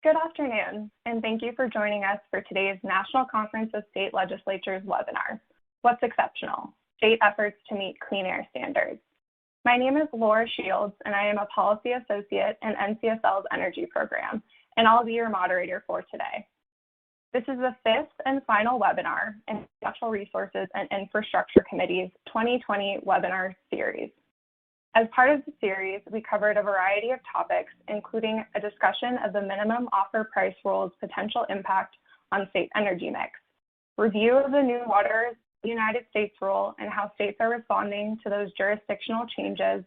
Good afternoon, and thank you for joining us for today's National Conference of State Legislatures webinar, What's Exceptional? State Efforts to Meet Clean Air Standards. My name is Laura Shields, and I am a Policy Associate in NCSL's Energy Program, and I'll be your moderator for today. This is the fifth and final webinar in the Natural Resources and Infrastructure Committee's 2020 webinar series. As part of the series, we covered a variety of topics, including a discussion of the minimum offer price rule's potential impact on state energy mix, review of the new Water United States rule and how states are responding to those jurisdictional changes,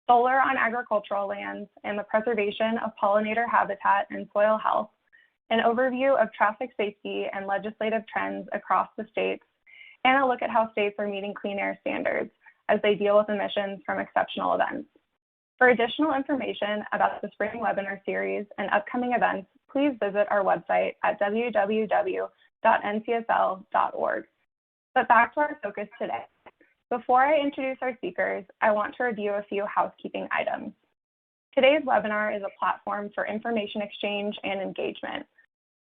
solar on agricultural lands, and the preservation of pollinator habitat and soil health, an overview of traffic safety and legislative trends across the states, and a look at how states are meeting clean air standards as they deal with emissions from exceptional events. For additional information about the spring webinar series and upcoming events, please visit our website at www.ncsl.org. But back to our focus today. Before I introduce our speakers, I want to review a few housekeeping items. Today's webinar is a platform for information exchange and engagement.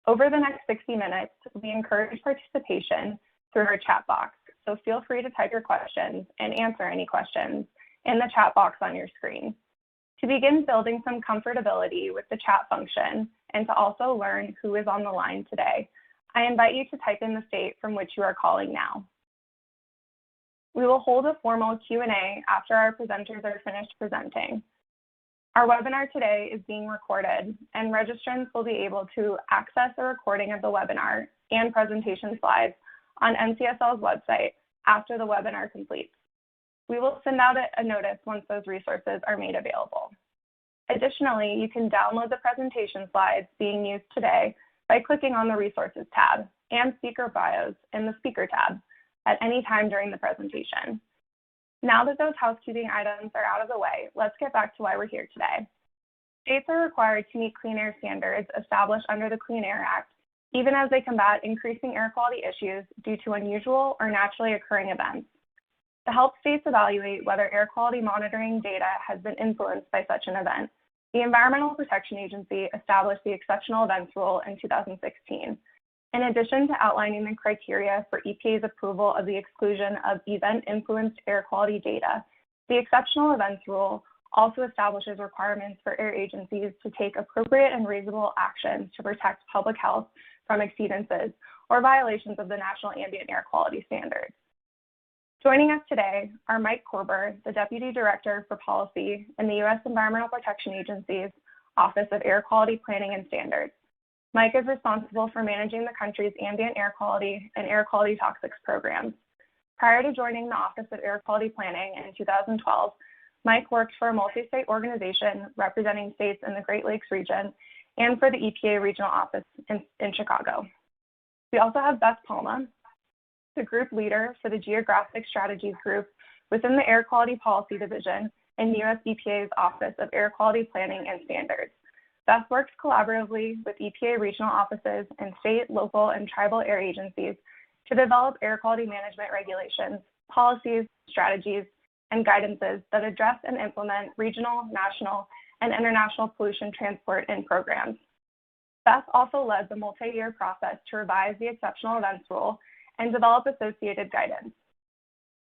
Over the next 60 minutes, we encourage participation through our chat box. So feel free to type your questions and answer any questions in the chat box on your screen. To begin building some comfortability with the chat function and to also learn who is on the line today, I invite you to type in the state from which you are calling now. We will hold a formal Q&A after our presenters are finished presenting. Our webinar today is being recorded, and registrants will be able to access a recording of the webinar and presentation slides on NCSL's website after the webinar completes. We will send out a notice once those resources are made available. Additionally, you can download the presentation slides being used today by clicking on the Resources tab and Speaker Bios in the Speaker tab at any time during the presentation. Now that those housekeeping items are out of the way, let's get back to why we're here today. States are required to meet clean air standards established under the Clean Air Act, even as they combat increasing air quality issues due to unusual or naturally occurring events. To help states evaluate whether air quality monitoring data has been influenced by such an event, the Environmental Protection Agency established the Exceptional Events Rule in 2016. In addition to outlining the criteria for EPA's approval of the exclusion of event-influenced air quality data, the Exceptional Events Rule also establishes requirements for air agencies to take appropriate and reasonable actions to protect public health from exceedances or violations of the National Ambient Air Quality Standards. Joining us today are Mike Korber, the Deputy Director for Policy in the U.S. Environmental Protection Agency's Office of Air Quality Planning and Standards. Mike is responsible for managing the country's ambient air quality and air quality toxics programs. Prior to joining the Office of Air Quality Planning in 2012, Mike worked for a multi-state organization representing states in the Great Lakes region and for the EPA regional office in Chicago. We also have Beth Palma, the group leader for the Geographic Strategies Group within the Air Quality Policy Division in U.S. EPA's Office of Air Quality Planning and Standards. Beth works collaboratively with EPA regional offices and state, local, and tribal air agencies to develop air quality management regulations, policies, strategies, and guidances that address and implement regional, national, and international pollution transport and programs. Beth also led the multi-year process to revise the Exceptional Events Rule and develop associated guidance.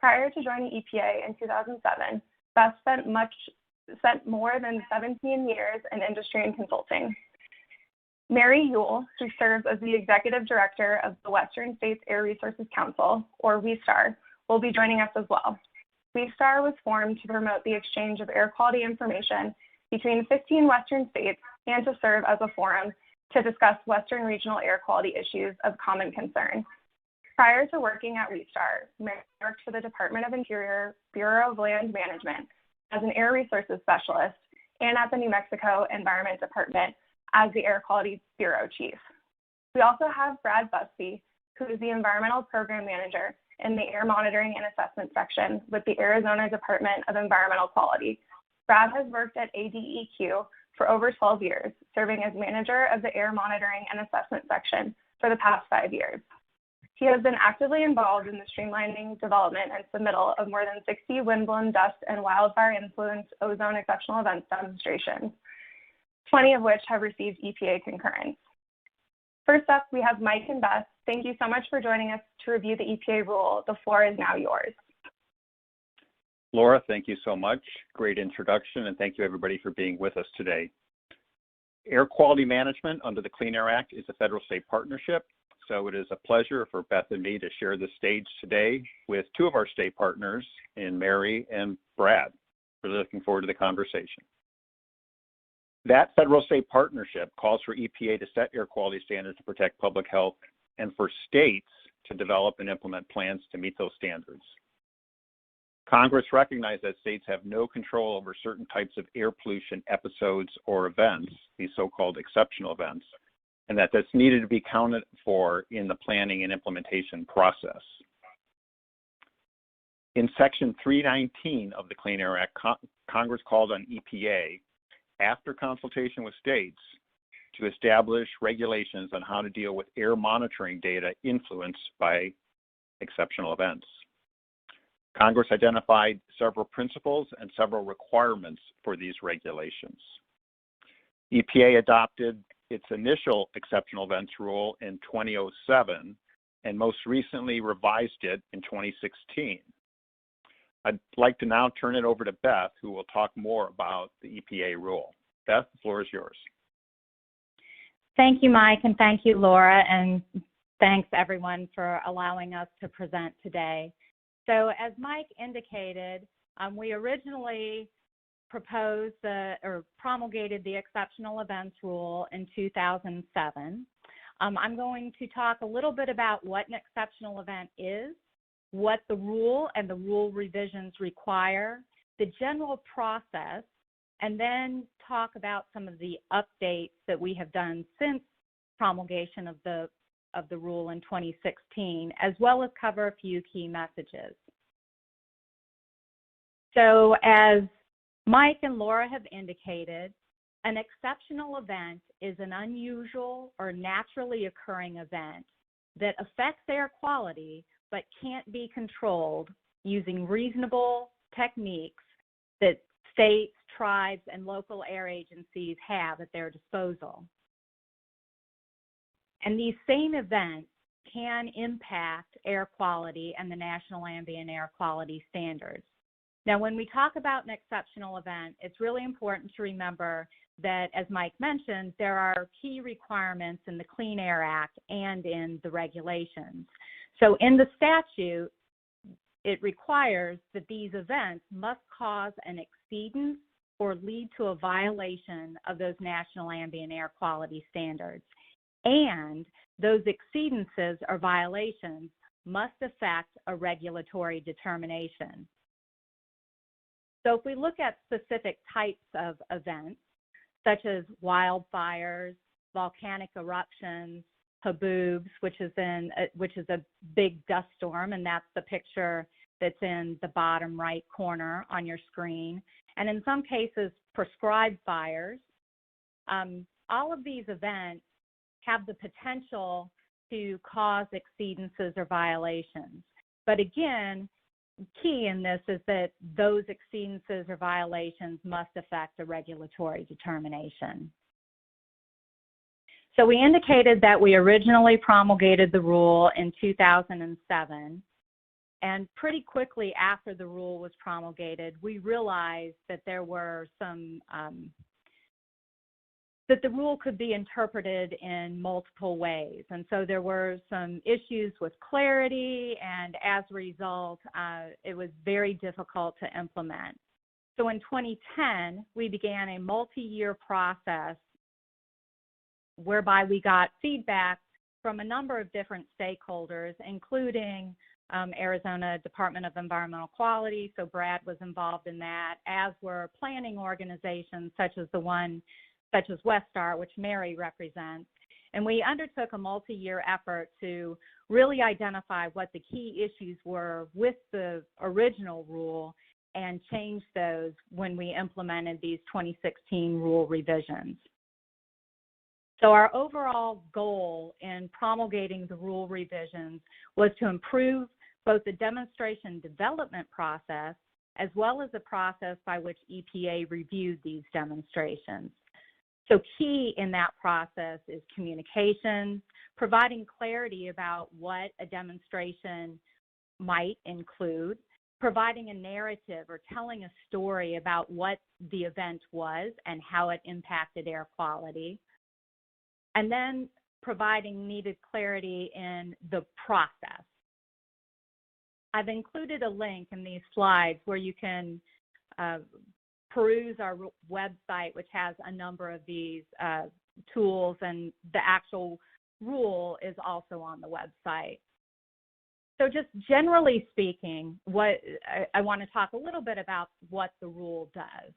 Prior to joining EPA in 2007, Beth spent more than 17 years in industry and consulting. Mary Ewell, who serves as the Executive Director of the Western States Air Resources Council, or WSTAR, will be joining us as well. WSTAR was formed to promote the exchange of air quality information between 15 Western states and to serve as a forum to discuss Western regional air quality issues of common concern. Prior to working at WSTAR, Mary worked for the Department of Interior Bureau of Land Management as an air resources specialist and at the New Mexico Environment Department as the Air Quality Bureau Chief. We also have Brad Busby, who is the Environmental Program Manager in the Air Monitoring and Assessment section with the Arizona Department of Environmental Quality. Brad has worked at ADEQ for over 12 years, serving as manager of the Air Monitoring and Assessment section for the past 5 years. He has been actively involved in the streamlining, development, and submittal of more than 60 windblown dust and wildfire-influenced ozone exceptional events demonstrations. 20 of which have received EPA concurrence. First up, we have Mike and Beth. Thank you so much for joining us to review the EPA rule. The floor is now yours. Laura, thank you so much. Great introduction, and thank you everybody for being with us today. Air quality management under the Clean Air Act is a federal-state partnership, so it is a pleasure for Beth and me to share the stage today with two of our state partners in Mary and Brad. We're looking forward to the conversation. That federal-state partnership calls for EPA to set air quality standards to protect public health and for states to develop and implement plans to meet those standards. Congress recognized that states have no control over certain types of air pollution episodes or events, these so-called exceptional events, and that this needed to be accounted for in the planning and implementation process. In Section 319 of the Clean Air Act, Congress called on EPA, after consultation with states, to establish regulations on how to deal with air monitoring data influenced by exceptional events. Congress identified several principles and several requirements for these regulations. EPA adopted its initial exceptional events rule in 2007 and most recently revised it in 2016. I'd like to now turn it over to Beth, who will talk more about the EPA rule. Beth, the floor is yours. Thank you, Mike, and thank you, Laura, and thanks everyone for allowing us to present today. So as Mike indicated, we originally proposed or promulgated the exceptional events rule in 2007. I'm going to talk a little bit about what an exceptional event is, what the rule and the rule revisions require, the general process, and then talk about some of the updates that we have done since promulgation of the rule in 2016, as well as cover a few key messages. So as Mike and Laura have indicated, an exceptional event is an unusual or naturally occurring event that affects air quality but can't be controlled using reasonable techniques that states, tribes, and local air agencies have at their disposal. And these same events can impact air quality and the National Ambient Air Quality Standards. Now, when we talk about an exceptional event, it's really important to remember that, as Mike mentioned, there are key requirements in the Clean Air Act and in the regulations. So in the statute, it requires that these events must cause an exceedance or lead to a violation of those National Ambient Air Quality Standards. And those exceedances or violations must affect a regulatory determination. So if we look at specific types of events, such as wildfires, volcanic eruptions, haboobs, which is a big dust storm, and that's the picture that's in the bottom right corner on your screen, and in some cases, prescribed fires. All of these events have the potential to cause exceedances or violations. But again, key in this is that those exceedances or violations must affect a regulatory determination. So we indicated that we originally promulgated the rule in 2007, and pretty quickly after the rule was promulgated, we realized that there were some that the rule could be interpreted in multiple ways. And so there were some issues with clarity, and as a result, it was very difficult to implement. So in 2010, we began a multi-year process whereby we got feedback from a number of different stakeholders, including Arizona Department of Environmental Quality, so Brad was involved in that, as were planning organizations such as Westar, which Mary represents. And we undertook a multi-year effort to really identify what the key issues were with the original rule and change those when we implemented these 2016 rule revisions. So our overall goal in promulgating the rule revisions was to improve both the demonstration development process as well as the process by which EPA reviewed these demonstrations. So key in that process is communication, providing clarity about what a demonstration might include, providing a narrative or telling a story about what the event was and how it impacted air quality, and then providing needed clarity in the process. I've included a link in these slides where you can peruse our website, which has a number of these tools, and the actual rule is also on the website. So just generally speaking, I want to talk a little bit about what the rule does.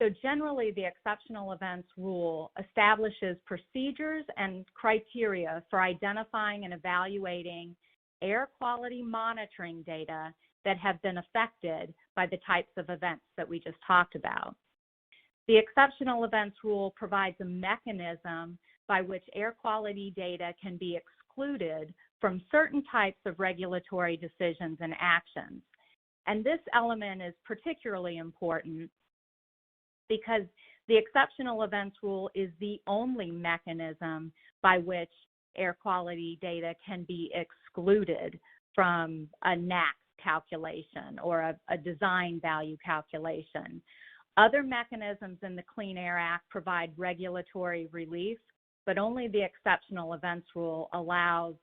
So generally, the exceptional events rule establishes procedures and criteria for identifying and evaluating air quality monitoring data that have been affected by the types of events that we just talked about. The exceptional events rule provides a mechanism by which air quality data can be excluded from certain types of regulatory decisions and actions. And this element is particularly important because the exceptional events rule is the only mechanism by which air quality data can be excluded from a NAAQS calculation or a design value calculation. Other mechanisms in the Clean Air Act provide regulatory relief, but only the exceptional events rule allows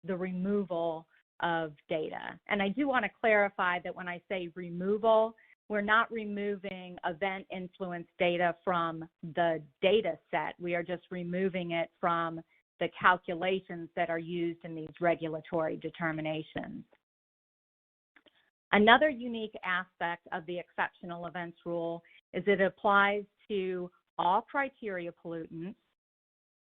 the removal of data. And I do want to clarify that when I say removal, we're not removing event influence data from the data set. We are just removing it from the calculations that are used in these regulatory determinations. Another unique aspect of the exceptional events rule is it applies to all criteria pollutants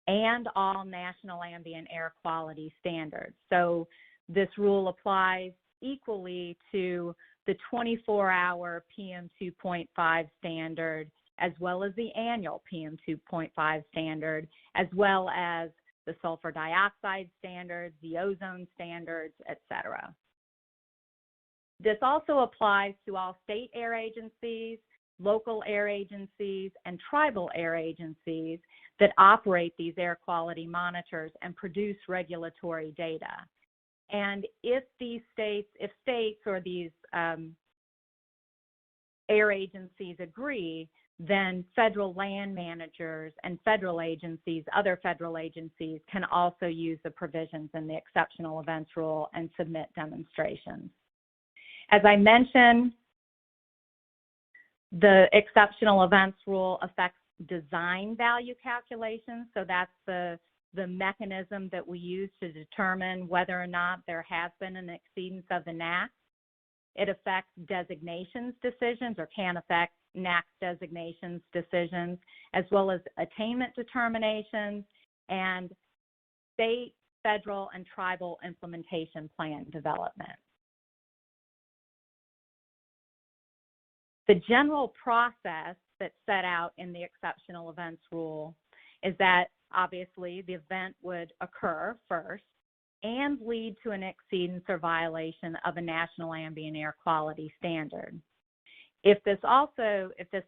and all national ambient air quality standards. So this rule applies equally to the 24-hour PM2.5 standard, as well as the annual PM2.5 standard, as well as the sulfur dioxide standards, the ozone standards, et cetera. This also applies to all state air agencies, local air agencies, and tribal air agencies that operate these air quality monitors and produce regulatory data. And if states or these air agencies agree, then federal land managers and federal agencies, other federal agencies, can also use the provisions in the exceptional events rule and submit demonstrations. As I mentioned, the exceptional events rule affects design value calculations, so that's the mechanism that we use to determine whether or not there has been an exceedance of the NAAQS. It affects designations decisions, or can affect NAAQS designations decisions, as well as attainment determinations and state, federal, and tribal implementation plan development. The general process that's set out in the exceptional events rule is that obviously the event would occur first and lead to an exceedance or violation of a national ambient air quality standard. If this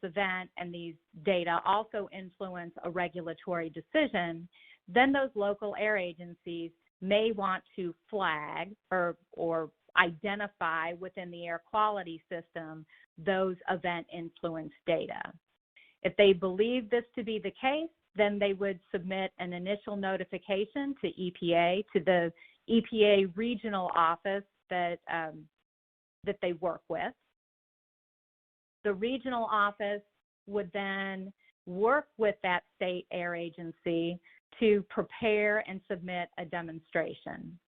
event and these data also influence a regulatory decision, then those local air agencies may want to flag or identify within the air quality system those event influence data. If they believe this to be the case, then they would submit an initial notification to EPA, to the EPA regional office that they work with. The regional office would then work with that state air agency to prepare and submit a demonstration.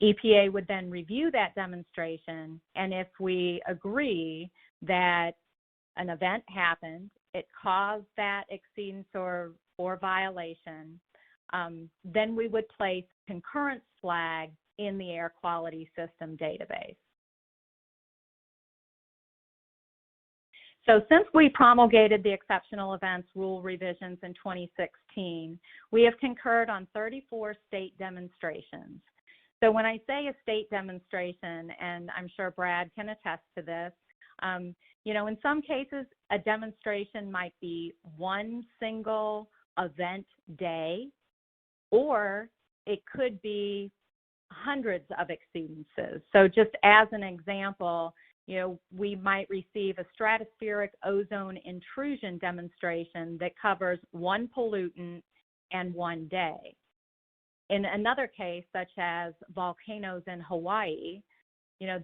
EPA would then review that demonstration, and if we agree that an event happened, it caused that exceedance or violation, then we would place concurrence flag in the air quality system database. So since we promulgated the exceptional events rule revisions in 2016, we have concurred on 34 state demonstrations. So when I say a state demonstration, and I'm sure Brad can attest to this, In some cases, a demonstration might be one single event day, or it could be hundreds of exceedances. So just as an example, we might receive a stratospheric ozone intrusion demonstration that covers one pollutant and one day. In another case, such as volcanoes in Hawaii,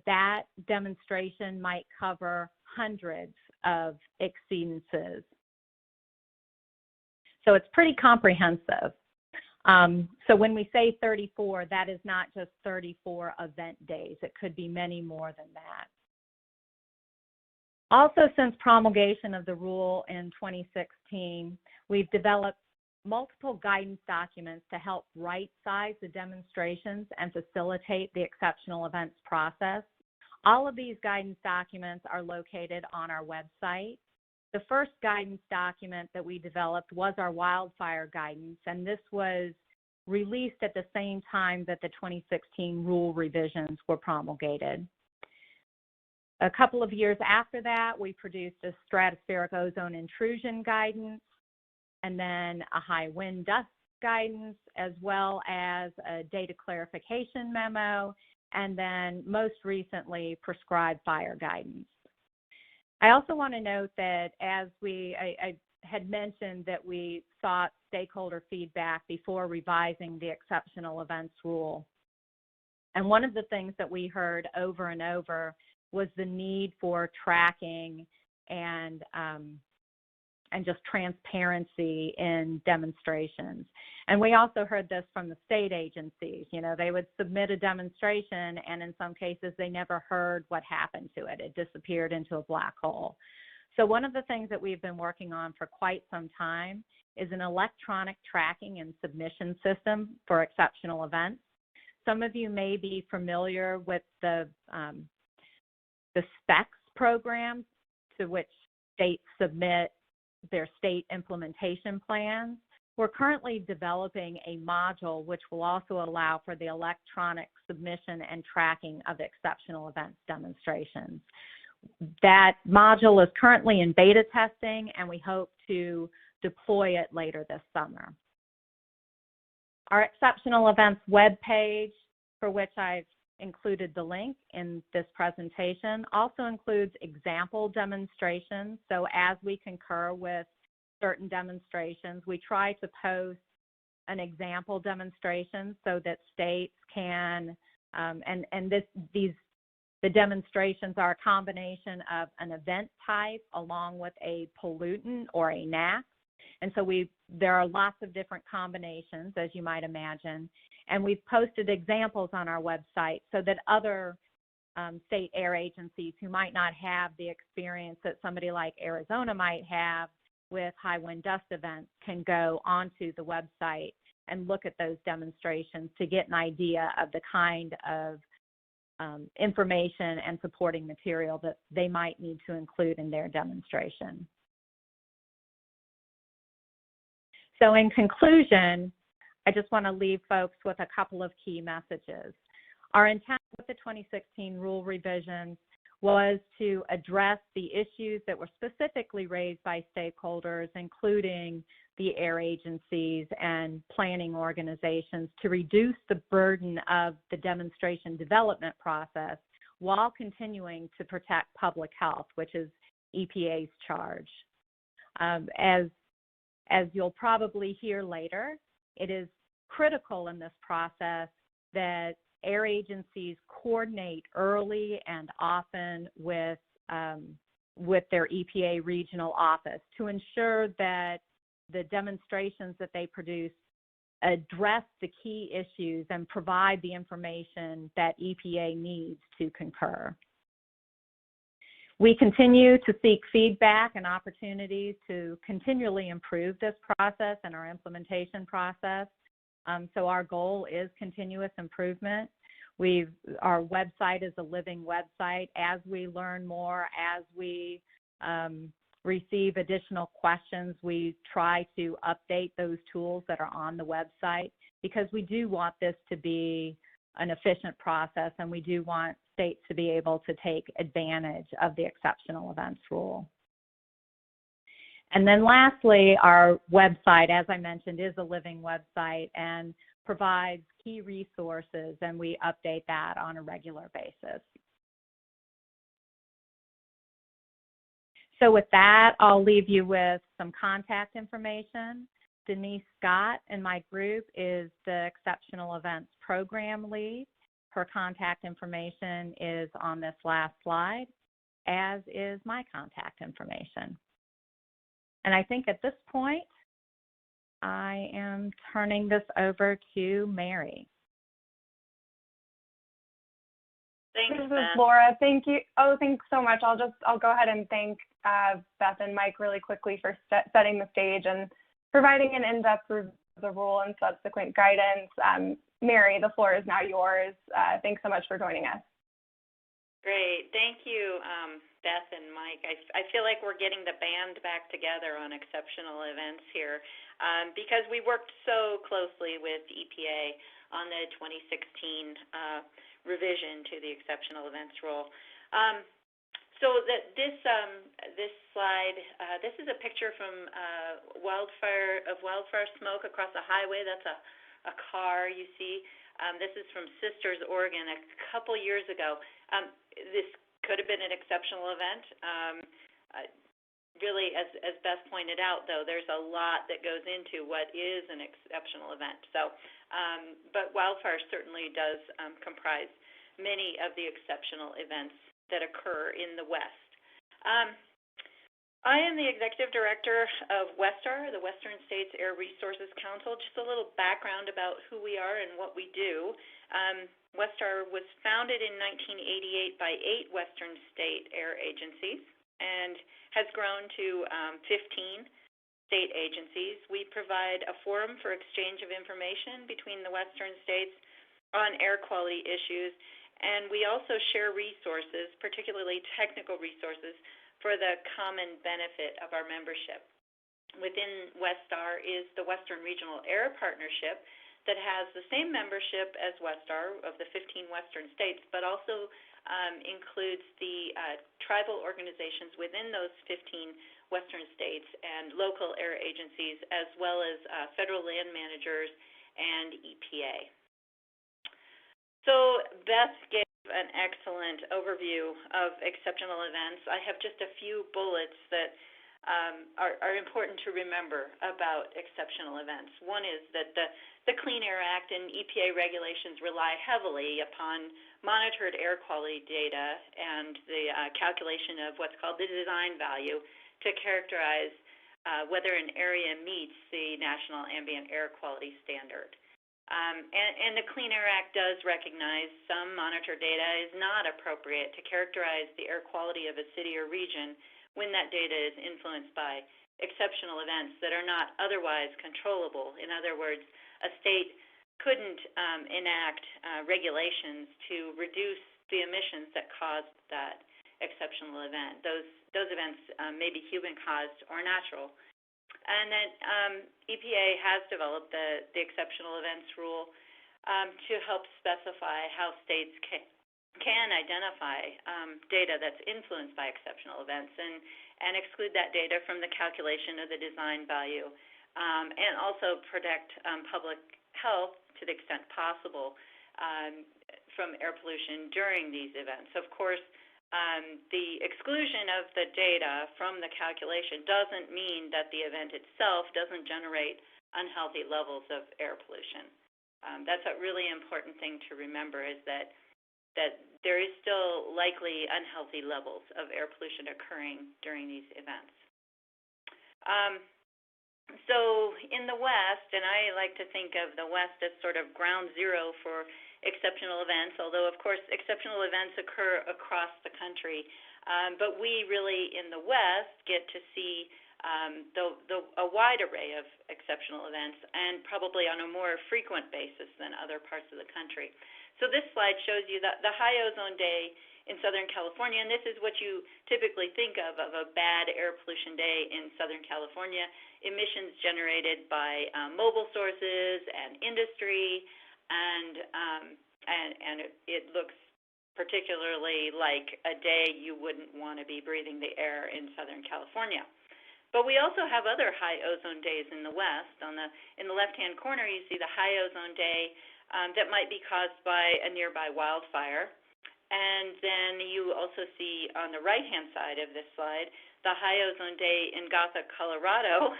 that demonstration might cover hundreds of exceedances. So it's pretty comprehensive. So when we say 34, that is not just 34 event days. It could be many more than that. Also, since promulgation of the rule in 2016, we've developed multiple guidance documents to help right-size the demonstrations and facilitate the exceptional events process. All of these guidance documents are located on our website. The first guidance document that we developed was our wildfire guidance, and this was released at the same time that the 2016 rule revisions were promulgated. A couple of years after that, we produced a stratospheric ozone intrusion guidance, and then a high wind dust guidance, as well as a data clarification memo, and then most recently, prescribed fire guidance. I also want to note that as I had mentioned that we sought stakeholder feedback before revising the exceptional events rule. And one of the things that we heard over and over was the need for tracking and just transparency in demonstrations. And we also heard this from the state agencies. They would submit a demonstration, and in some cases, they never heard what happened to it. It disappeared into a black hole. So one of the things that we've been working on for quite some time is an electronic tracking and submission system for exceptional events. Some of you may be familiar with the SPECS programs to which states submit their state implementation plans. We're currently developing a module which will also allow for the electronic submission and tracking of exceptional events demonstrations. That module is currently in beta testing, and we hope to deploy it later this summer. Our exceptional events webpage, for which I've included the link in this presentation, also includes example demonstrations. So as we concur with certain demonstrations, we try to post an example demonstration so that states can, the demonstrations are a combination of an event type along with a pollutant or a NAC. And so there are lots of different combinations, as you might imagine. And we've posted examples on our website so that other state air agencies who might not have the experience that somebody like Arizona might have with high wind dust events can go onto the website and look at those demonstrations to get an idea of the kind of information and supporting material that they might need to include in their demonstration. So in conclusion, I just want to leave folks with a couple of key messages. Our intent with the 2016 rule revisions was to address the issues that were specifically raised by stakeholders, including the air agencies and planning organizations, to reduce the burden of the demonstration development process while continuing to protect public health, which is EPA's charge. As you'll probably hear later, it is critical in this process that air agencies coordinate early and often with their EPA regional office to ensure that the demonstrations that they produce address the key issues and provide the information that EPA needs to concur. We continue to seek feedback and opportunities to continually improve this process and our implementation process. So our goal is continuous improvement. Our website is a living website. As we learn more, as we receive additional questions, we try to update those tools that are on the website, because we do want this to be an efficient process, and we do want states to be able to take advantage of the exceptional events rule. And then lastly, our website, as I mentioned, is a living website and provides key resources, and we update that on a regular basis. So with that, I'll leave you with some contact information. Denise Scott in my group is the Exceptional Events Program Lead. Her contact information is on this last slide, as is my contact information. And I think at this point, I am turning this over to Mary. Thanks, This is Beth. Laura. Thank you. Oh, thanks so much. I'll go ahead and thank Beth and Mike really quickly for setting the stage and providing an in-depth review of the rule and subsequent guidance. Mary, the floor is now yours. Thanks so much for joining us. Great. Thank you, Beth and Mike. I feel like we're getting the band back together on exceptional events here because we worked so closely with EPA on the 2016 revision to the exceptional events rule. So this slide, this is a picture from wildfire smoke across a highway. That's a car you see. This is from Sisters, Oregon, a couple years ago. This could have been an exceptional event. Really, as Beth pointed out, though, there's a lot that goes into what is an exceptional event. So, but wildfire certainly does comprise many of the exceptional events that occur in the West. I am the Executive Director of WESTAR, the Western States Air Resources Council. Just a little background about who we are and what we do. WESTAR was founded in 1988 by 8 Western state air agencies and has grown to 15 state agencies. We provide a forum for exchange of information between the Western states on air quality issues, and we also share resources, particularly technical resources, for the common benefit of our membership. Within WESTAR is the Western Regional Air Partnership that has the same membership as WESTAR of the 15 Western states, but also includes the tribal organizations within those 15 Western states and local air agencies, as well as federal land managers and EPA. So Beth gave an excellent overview of exceptional events. I have just a few bullets that are important to remember about exceptional events. One is that the Clean Air Act and EPA regulations rely heavily upon monitored air quality data and the calculation of what's called the design value to characterize whether an area meets the National Ambient Air Quality Standard. And the Clean Air Act does recognize some monitored data is not appropriate to characterize the air quality of a city or region when that data is influenced by exceptional events that are not otherwise controllable. In other words, a state couldn't enact regulations to reduce the emissions that caused that exceptional event. Those events may be human-caused or natural. And then EPA has developed the exceptional events rule to help specify how states can identify data that's influenced by exceptional events and exclude that data from the calculation of the design value, and also protect public health to the extent possible from air pollution during these events. Of course, the exclusion of the data from the calculation doesn't mean that the event itself doesn't generate unhealthy levels of air pollution. That's a really important thing to remember, is that there is still likely unhealthy levels of air pollution occurring during these events. So in the West, and I like to think of the West as sort of ground zero for exceptional events, although of course exceptional events occur across the country, but we really in the West get to see a wide array of exceptional events, and probably on a more frequent basis than other parts of the country. So this slide shows you the high ozone day in Southern California, and this is what you typically think of a bad air pollution day in Southern California: emissions generated by mobile sources and industry, and it looks particularly like a day you wouldn't want to be breathing the air in Southern California. But we also have other high ozone days in the West. In the left-hand corner, you see the high ozone day that might be caused by a nearby wildfire. And then you also see on the right-hand side of this slide the high ozone day in Gotha, Colorado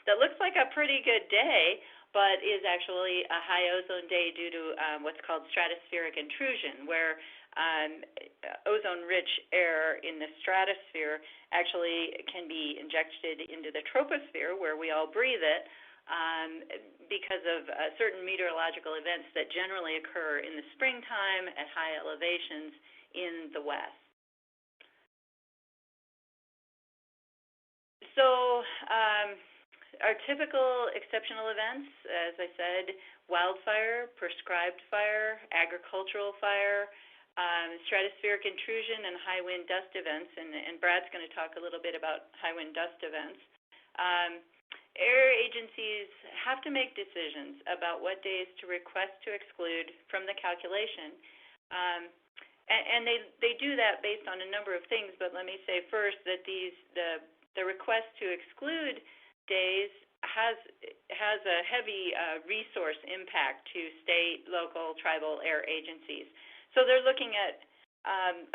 that looks like a pretty good day, but is actually a high ozone day due to what's called stratospheric intrusion, where ozone-rich air in the stratosphere actually can be injected into the troposphere, where we all breathe it, because of certain meteorological events that generally occur in the springtime at high elevations in the West. So our typical exceptional events, as I said, wildfire, prescribed fire, agricultural fire, stratospheric intrusion, and high wind dust events, and Brad's going to talk a little bit about high wind dust events. Air agencies have to make decisions about what days to request to exclude from the calculation, and they do that based on a number of things, but let me say first that the request to exclude days has a heavy resource impact to state, local, tribal air agencies. So they're looking at,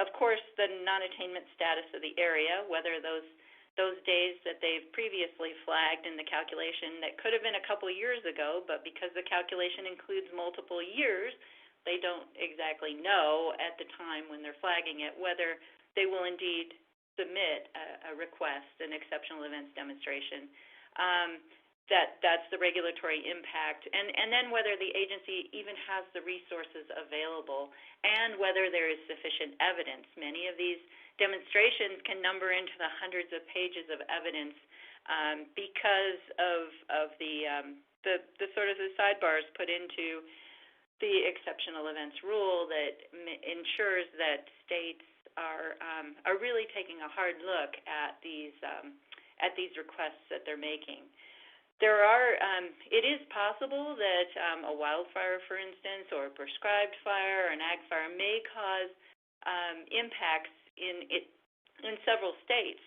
of course, the non-attainment status of the area, whether those days that they've previously flagged in the calculation that could have been a couple years ago, but because the calculation includes multiple years, they don't exactly know at the time when they're flagging it whether they will indeed submit a request, an exceptional events demonstration. That's the regulatory impact, and then whether the agency even has the resources available and whether there is sufficient evidence. Many of these demonstrations can number into the hundreds of pages of evidence because of the sort of the sidebars put into the exceptional events rule that ensures that states are really taking a hard look at these requests that they're making. It is possible that a wildfire, for instance, or a prescribed fire or an ag fire may cause impacts in several states,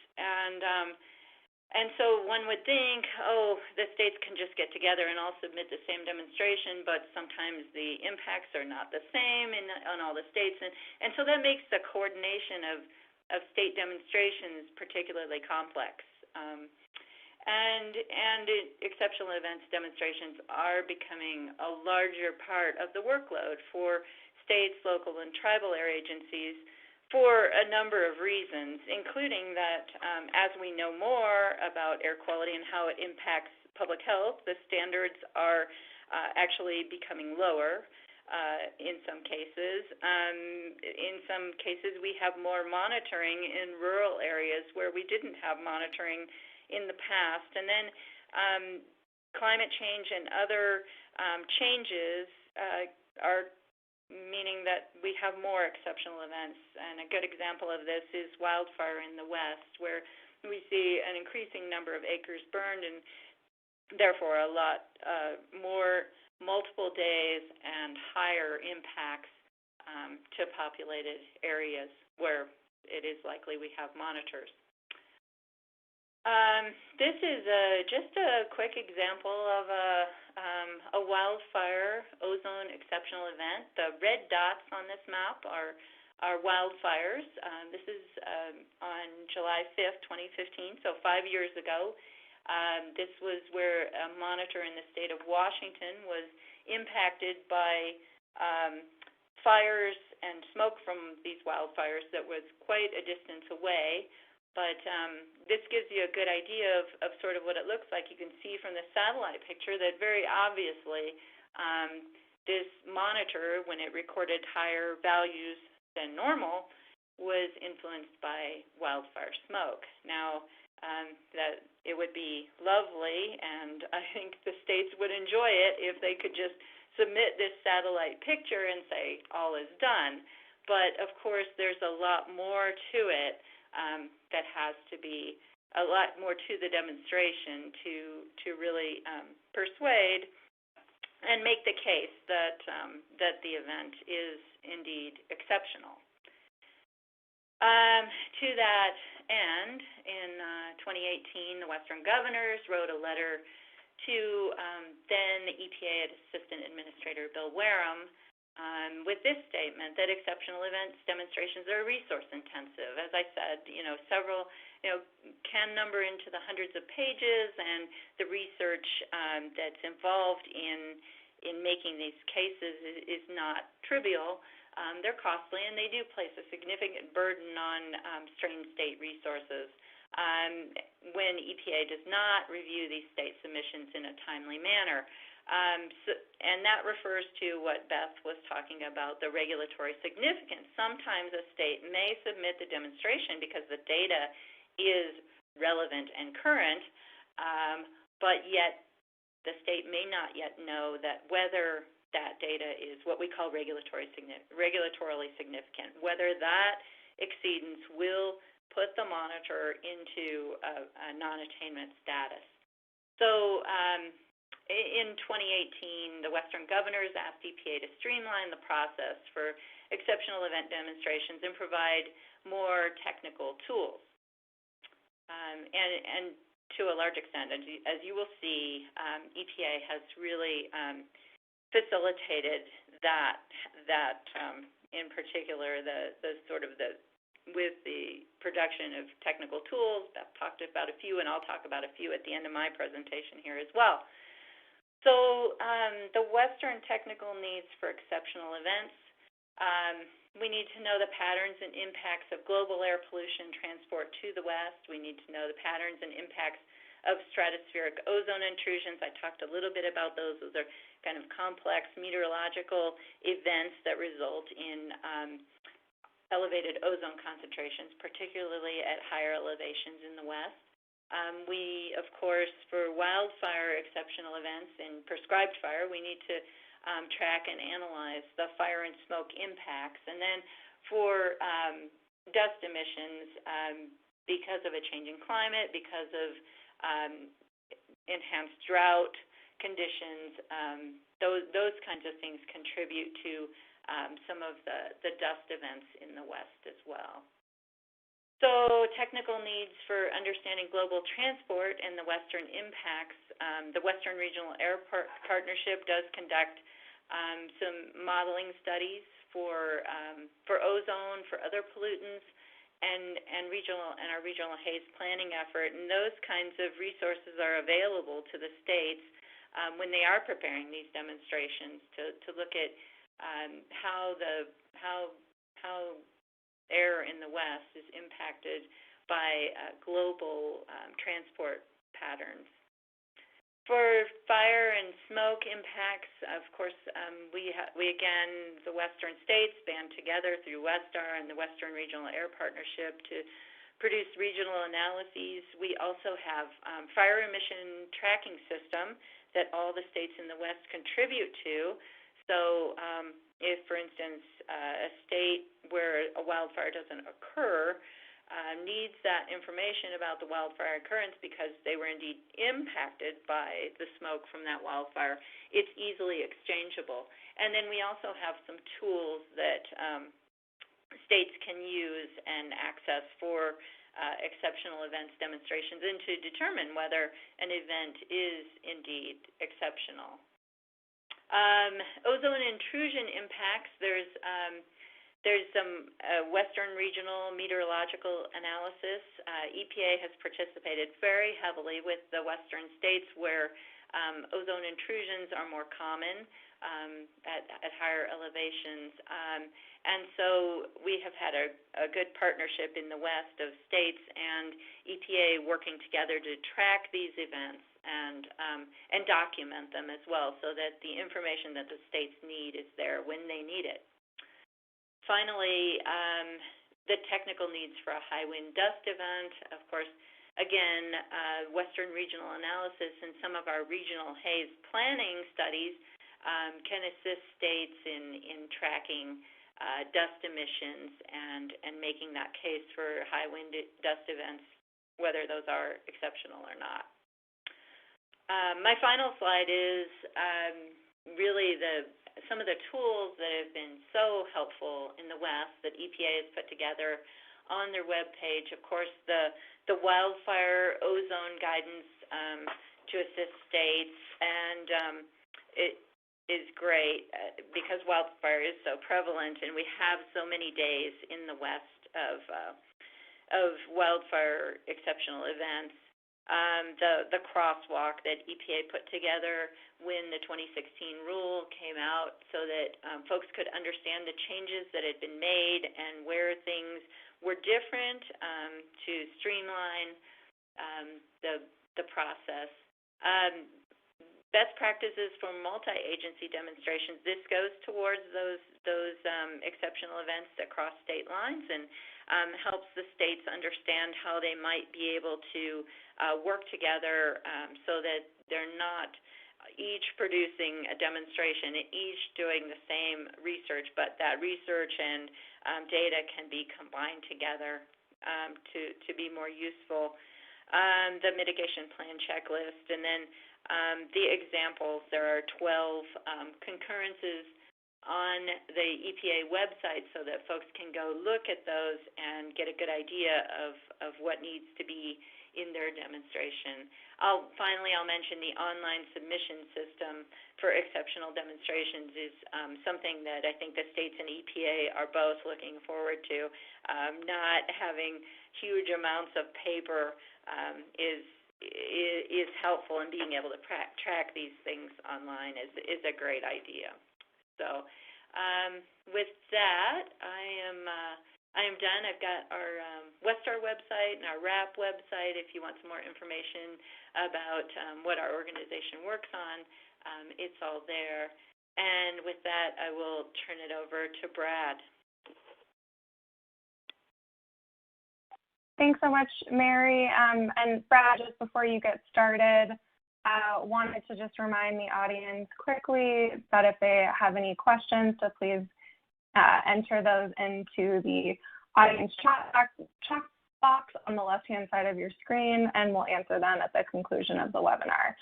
and so one would think, oh, the states can just get together and all submit the same demonstration, but sometimes the impacts are not the same on all the states, and so that makes the coordination of state demonstrations particularly complex. And exceptional events demonstrations are becoming a larger part of the workload for states, local, and tribal air agencies for a number of reasons, including that as we know more about air quality and how it impacts public health, the standards are actually becoming lower in some cases. In some cases, we have more monitoring in rural areas where we didn't have monitoring in the past, and then climate change and other changes are meaning that we have more exceptional events. And a good example of this is wildfire in the West, where we see an increasing number of acres burned and therefore a lot more multiple days and higher impacts to populated areas where it is likely we have monitors. This is just a quick example of a wildfire ozone exceptional event. The red dots on this map are wildfires. This is on July 5th, 2015, so 5 years ago. This was where a monitor in the state of Washington was impacted by fires and smoke from these wildfires that was quite a distance away. But this gives you a good idea of sort of what it looks like. You can see from the satellite picture that very obviously this monitor, when it recorded higher values than normal, was influenced by wildfire smoke. Now, that it would be lovely, and I think the states would enjoy it if they could just submit this satellite picture and say all is done. But of course, there's a lot more to it. That has to be a lot more to the demonstration to really persuade and make the case that the event is indeed exceptional. To that end, in 2018, the Western governors wrote a letter to then EPA Assistant Administrator Bill Wareham with this statement that exceptional events demonstrations are resource intensive. As I said, several, can number into the hundreds of pages, and the research that's involved in making these cases is not trivial. They're costly, and they do place a significant burden on strained state resources when EPA does not review these state submissions in a timely manner. And that refers to what Beth was talking about, the regulatory significance. Sometimes a state may submit the demonstration because the data is relevant and current, but yet the state may not yet know that whether that data is what we call regulatorily significant, whether that exceedance will put the monitor into a non-attainment status. So in 2018, the Western governors asked EPA to streamline the process for exceptional event demonstrations and provide more technical tools. And to a large extent, as you will see, EPA has really facilitated that in particular, with the production of technical tools. Beth talked about a few, and I'll talk about a few at the end of my presentation here as well. So the Western technical needs for exceptional events. We need to know the patterns and impacts of global air pollution transport to the West. We need to know the patterns and impacts of stratospheric ozone intrusions. I talked a little bit about those. Those are kind of complex meteorological events that result in elevated ozone concentrations, particularly at higher elevations in the West. We, of course, for wildfire exceptional events and prescribed fire, we need to track and analyze the fire and smoke impacts. And then for dust emissions, because of a changing climate, because of enhanced drought conditions, those kinds of things contribute to some of the dust events in the West as well. So technical needs for understanding global transport and the Western impacts. The Western Regional Air Partnership does conduct some modeling studies for ozone, for other pollutants, and our regional haze planning effort. And those kinds of resources are available to the states when they are preparing these demonstrations to look at how air in the West is impacted by global transport patterns. For fire and smoke impacts, of course, we again, the Western states band together through WESTAR and the Western Regional Air Partnership to produce regional analyses. We also have fire emission tracking system that all the states in the West contribute to. So if, for instance, a state where a wildfire doesn't occur needs that information about the wildfire occurrence because they were indeed impacted by the smoke from that wildfire, it's easily exchangeable. And then we also have some tools that states can use and access for exceptional events demonstrations and to determine whether an event is indeed exceptional. Ozone intrusion impacts, there's some Western regional meteorological analysis. EPA has participated very heavily with the Western states where ozone intrusions are more common at higher elevations. And so we have had a good partnership in the West of states and EPA working together to track these events and document them as well so that the information that the states need is there when they need it. Finally, the technical needs for a high wind dust event. Of course, again, Western regional analysis and some of our regional haze planning studies can assist states in tracking dust emissions and making that case for high wind dust events, whether those are exceptional or not. My final slide is really some of the tools that have been so helpful in the West that EPA has put together on their webpage. Of course, the Wildfire Ozone guidance to assist states, and it is great because wildfire is so prevalent, and we have so many days in the West of wildfire exceptional events. The crosswalk that EPA put together when the 2016 rule came out so that folks could understand the changes that had been made and where things were different to streamline the process. Best practices for multi-agency demonstrations. This goes towards those exceptional events that cross state lines and helps the states understand how they might be able to work together so that they're not each producing a demonstration, each doing the same research, but that research and data can be combined together to be more useful. The mitigation plan checklist, and then the examples. There are 12 concurrences on the EPA website so that folks can go look at those and get a good idea of what needs to be in their demonstration. Finally, I'll mention the online submission system for exceptional demonstrations is something that I think the states and EPA are both looking forward to. Not having huge amounts of paper is helpful, and being able to track these things online is a great idea. So with that, I am done. I've got our Westar website and our Wrap website if you want some more information about what our organization works on. It's all there. And with that, I will turn it over to Brad. Thanks so much, Mary. And Brad, just before you get started, wanted to just remind the audience quickly that if they have any questions, to please enter those into the audience chat box on the left-hand side of your screen, and we'll answer them at the conclusion of the webinar.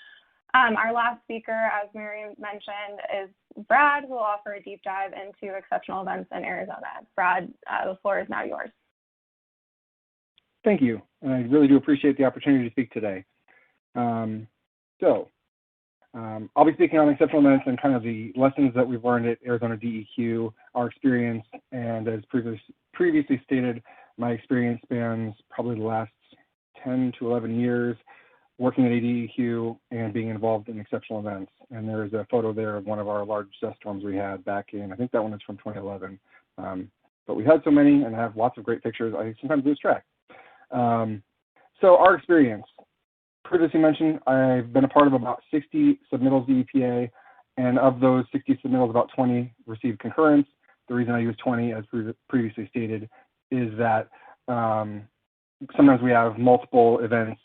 Our last speaker, as Mary mentioned, is Brad, who will offer a deep dive into exceptional events in Arizona. Brad, the floor is now yours. Thank you. I really do appreciate the opportunity to speak today. I'll be speaking on exceptional events and kind of the lessons that we've learned at Arizona DEQ, our experience, and as previously stated, my experience spans probably the last 10 to 11 years working at ADEQ and being involved in exceptional events. And there's a photo there of one of our large dust storms we had back in, I think that one is from 2011. But we had so many and have lots of great pictures, I sometimes lose track. So our experience, previously mentioned, I've been a part of about 60 submittals to EPA, and of those 60 submittals, about 20 received concurrence. The reason I use 20, as previously stated, is that sometimes we have multiple events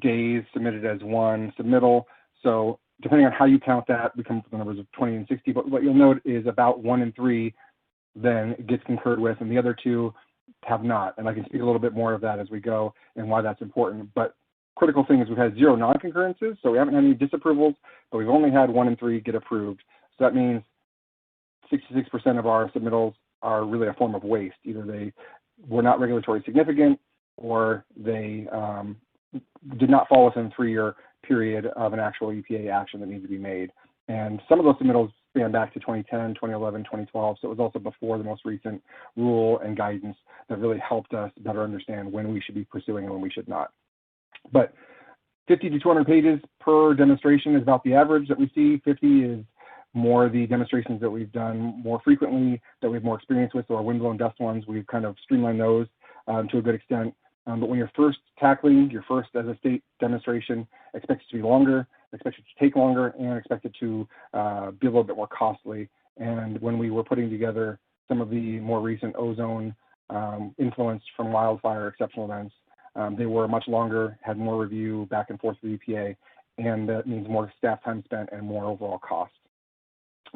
days submitted as one submittal. So depending on how you count that, we come up with the numbers of 20 and 60. But what you'll note is about 1 in 3 then gets concurred with, and the other 2 have not. And I can speak a little bit more of that as we go and why that's important. But critical thing is we've had 0 non-concurrences, so we haven't had any disapprovals, but we've only had 1 in 3 get approved. So that means 66% of our submittals are really a form of waste. Either they were not regulatory significant or they did not fall within a 3-year period of an actual EPA action that needs to be made. And some of those submittals span back to 2010, 2011, 2012, so it was also before the most recent rule and guidance that really helped us better understand when we should be pursuing and when we should not. But 50 to 200 pages per demonstration is about the average that we see. 50 is more the demonstrations that we've done more frequently, that we have more experience with, so our windblown dust ones, we've kind of streamlined those to a good extent. But when you're first tackling your first as a state demonstration, expect it to be longer, expect it to take longer, and expect it to be a little bit more costly. And when we were putting together some of the more recent ozone influence from wildfire exceptional events, they were much longer, had more review back and forth with EPA, and that means more staff time spent and more overall cost.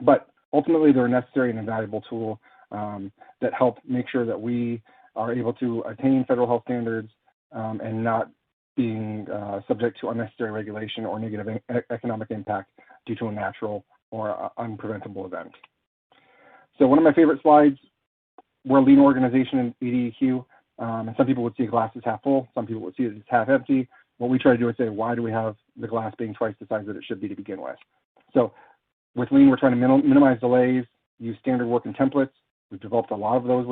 But ultimately, they're a necessary and invaluable tool that help make sure that we are able to attain federal health standards and not being subject to unnecessary regulation or negative economic impact due to a natural or unpreventable event. So one of my favorite slides, we're a lean organization in ADEQ. And some people would see a glass as half full, some people would see it as half empty. What we try to do is say, why do we have the glass being twice the size that it should be to begin with? So with Lean, we're trying to minimize delays, use standard working templates. We've developed a lot of those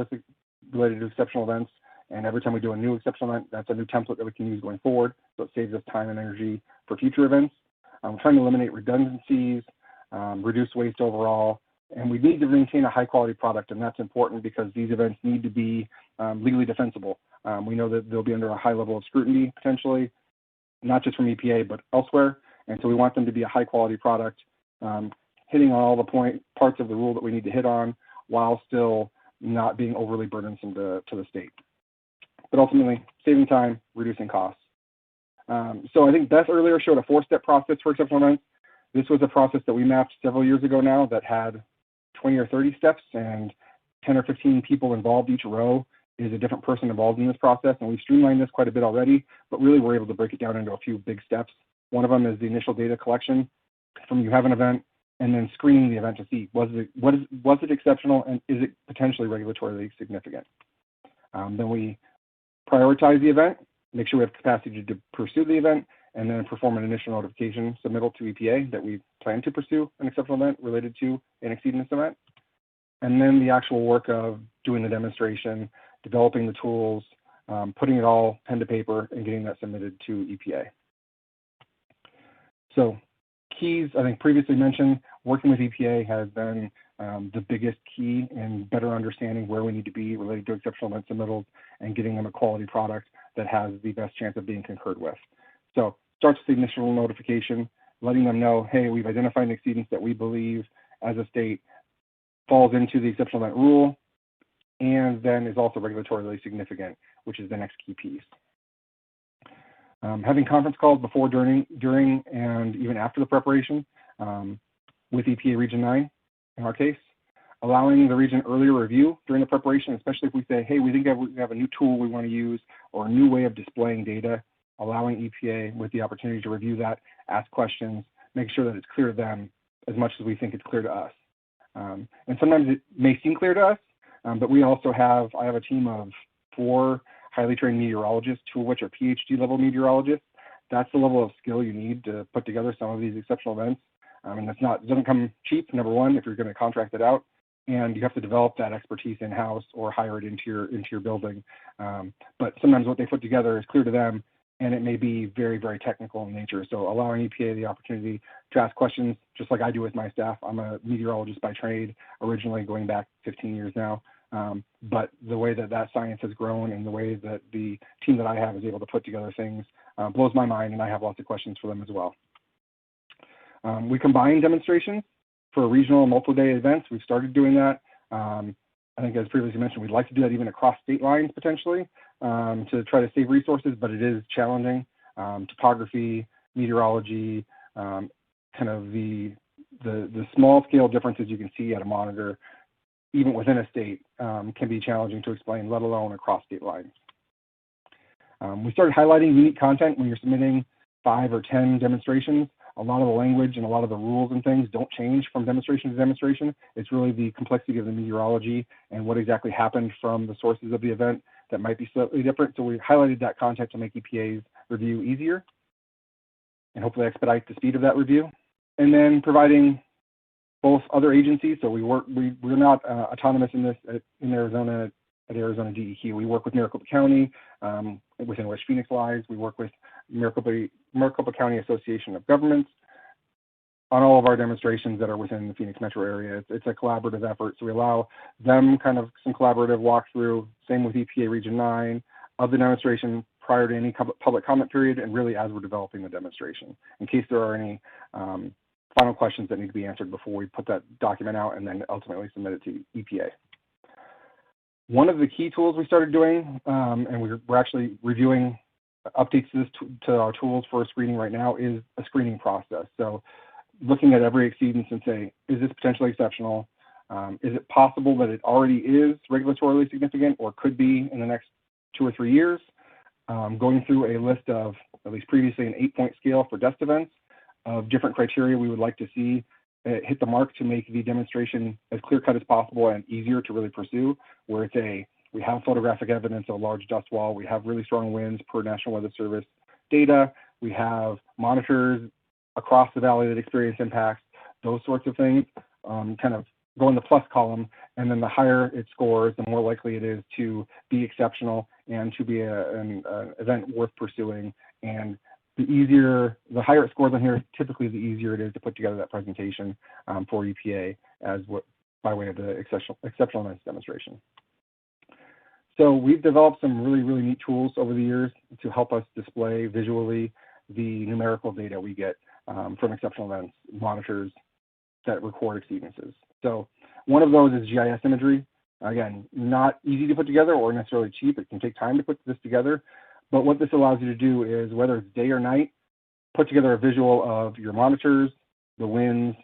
related to exceptional events. And every time we do a new exceptional event, that's a new template that we can use going forward. So it saves us time and energy for future events. We're trying to eliminate redundancies, reduce waste overall, and we need to maintain a high quality product, and that's important because these events need to be legally defensible. We know that they'll be under a high level of scrutiny potentially, not just from EPA, but elsewhere. And so we want them to be a high quality product, hitting on all the parts of the rule that we need to hit on while still not being overly burdensome to the state. But ultimately, saving time, reducing costs. So I think Beth earlier showed a 4-step process for exceptional events. This was a process that we mapped several years ago now that had 20 or 30 steps and 10 or 15 people involved. Each row is a different person involved in this process, and we've streamlined this quite a bit already, but really we're able to break it down into a few big steps. One of them is the initial data collection from you have an event, and then screening the event to see was it exceptional and is it potentially regulatorily significant. Then we prioritize the event, make sure we have capacity to pursue the event, and then perform an initial notification submittal to EPA that we plan to pursue an exceptional event related to an exceedance event. And then the actual work of doing the demonstration, developing the tools, putting it all pen to paper, and getting that submitted to EPA. So keys, I think previously mentioned, working with EPA has been the biggest key in better understanding where we need to be related to exceptional event submittals and getting them a quality product that has the best chance of being concurred with. So starts with the initial notification, letting them know, hey, we've identified an exceedance that we believe as a state falls into the exceptional event rule and then is also regulatorily significant, which is the next key piece. Having conference calls before, during, and even after the preparation with EPA Region 9, in our case, allowing the region earlier review during the preparation, especially if we say, hey, we think we have a new tool we want to use or a new way of displaying data, allowing EPA with the opportunity to review that, ask questions, make sure that it's clear to them as much as we think it's clear to us. And sometimes it may seem clear to us, but we also I have a team of 4 highly trained meteorologists, 2 of which are PhD level meteorologists. That's the level of skill you need to put together some of these exceptional events. And it doesn't come cheap, number one, if you're going to contract it out, and you have to develop that expertise in-house or hire it into your building. But sometimes what they put together is clear to them, and it may be very, very technical in nature. So allowing EPA the opportunity to ask questions, just like I do with my staff. I'm a meteorologist by trade, originally going back 15 years now. But the way that science has grown and the way that the team that I have is able to put together things blows my mind, and I have lots of questions for them as well. We combine demonstrations for regional and multiple-day events. We've started doing that. I think as previously mentioned, we'd like to do that even across state lines potentially to try to save resources, but it is challenging. Topography, meteorology, kind of the small scale differences you can see at a monitor, even within a state, can be challenging to explain, let alone across state lines. We started highlighting unique content when you're submitting 5 or 10 demonstrations. A lot of the language and a lot of the rules and things don't change from demonstration to demonstration. It's really the complexity of the meteorology and what exactly happened from the sources of the event that might be slightly different. So we highlighted that content to make EPA's review easier and hopefully expedite the speed of that review. And then providing both other agencies. So we're not autonomous in this in Arizona at Arizona DEQ. We work with Maricopa County, within which Phoenix lies. We work with Maricopa County Association of Governments on all of our demonstrations that are within the Phoenix metro area. It's a collaborative effort, so we allow them kind of some collaborative walkthrough, same with EPA Region 9, of the demonstration prior to any public comment period, and really as we're developing the demonstration, in case there are any final questions that need to be answered before we put that document out and then ultimately submit it to EPA. One of the key tools we started doing, and we're actually reviewing updates to our tools for screening right now, is a screening process. So looking at every exceedance and say, is this potentially exceptional? Is it possible that it already is regulatorily significant or could be in the next 2 or 3 years? Going through a list of, at least previously, an 8-point scale for dust events of different criteria we would like to see hit the mark to make the demonstration as clear-cut as possible and easier to really pursue, where it's we We have photographic evidence of a large dust wall. We have really strong winds per National Weather Service data. We have monitors across the valley that experience impacts, those sorts of things, kind of go in the plus column. And then the higher it scores, the more likely it is to be exceptional and to be an event worth pursuing. And the higher it scores on here, typically the easier it is to put together that presentation for EPA by way of the exceptional events demonstration. So we've developed some really, really neat tools over the years to help us display visually the numerical data we get from exceptional events monitors that record exceedances. So one of those is GIS Imagery. Again, not easy to put together or necessarily cheap. It can take time to put this together. But what this allows you to do is, whether it's day or night, put together a visual of your monitors, the winds,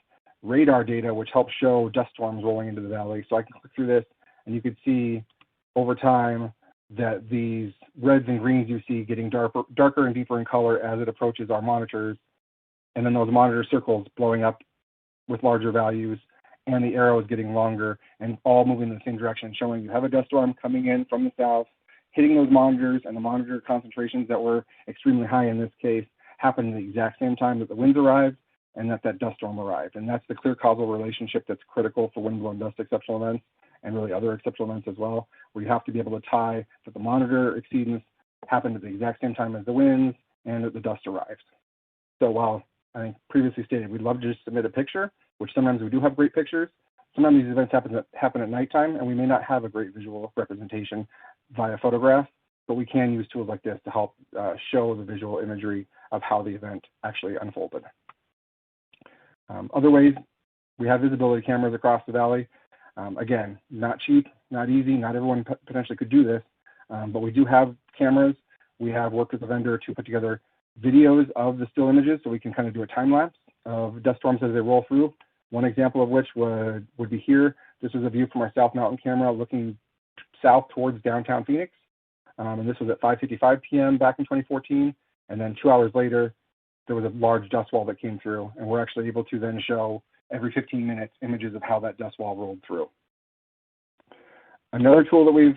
radar data, which helps show dust storms rolling into the valley. So I can click through this, and you can see over time that these reds and greens you see getting darker and deeper in color as it approaches our monitors, and then those monitor circles blowing up with larger values, and the arrows getting longer, and all moving in the same direction, showing you have a dust storm coming in from the south, hitting those monitors, and the monitor concentrations that were extremely high in this case happened at the exact same time that the winds arrived and that dust storm arrived. And that's the clear causal relationship that's critical for wind-blown dust exceptional events, and really other exceptional events as well, where you have to be able to tie that the monitor exceedance happened at the exact same time as the winds and that the dust arrived. So while I think previously stated, we'd love to just submit a picture, which sometimes we do have great pictures. Sometimes these events happen at nighttime, and we may not have a great visual representation via photograph, but we can use tools like this to help show the visual imagery of how the event actually unfolded. Other ways, we have visibility cameras across the valley. Again, not cheap, not easy, not everyone potentially could do this, but we do have cameras. We have worked with a vendor to put together videos of the still images, so we can kind of do a time lapse of dust storms as they roll through. One example of which would be here. This is a view from our South Mountain camera looking south towards downtown Phoenix. And this was at 5:55 p.m. back in 2014. And then 2 hours later, there was a large dust wall that came through, and we're actually able to then show every 15 minutes images of how that dust wall rolled through. Another tool that we've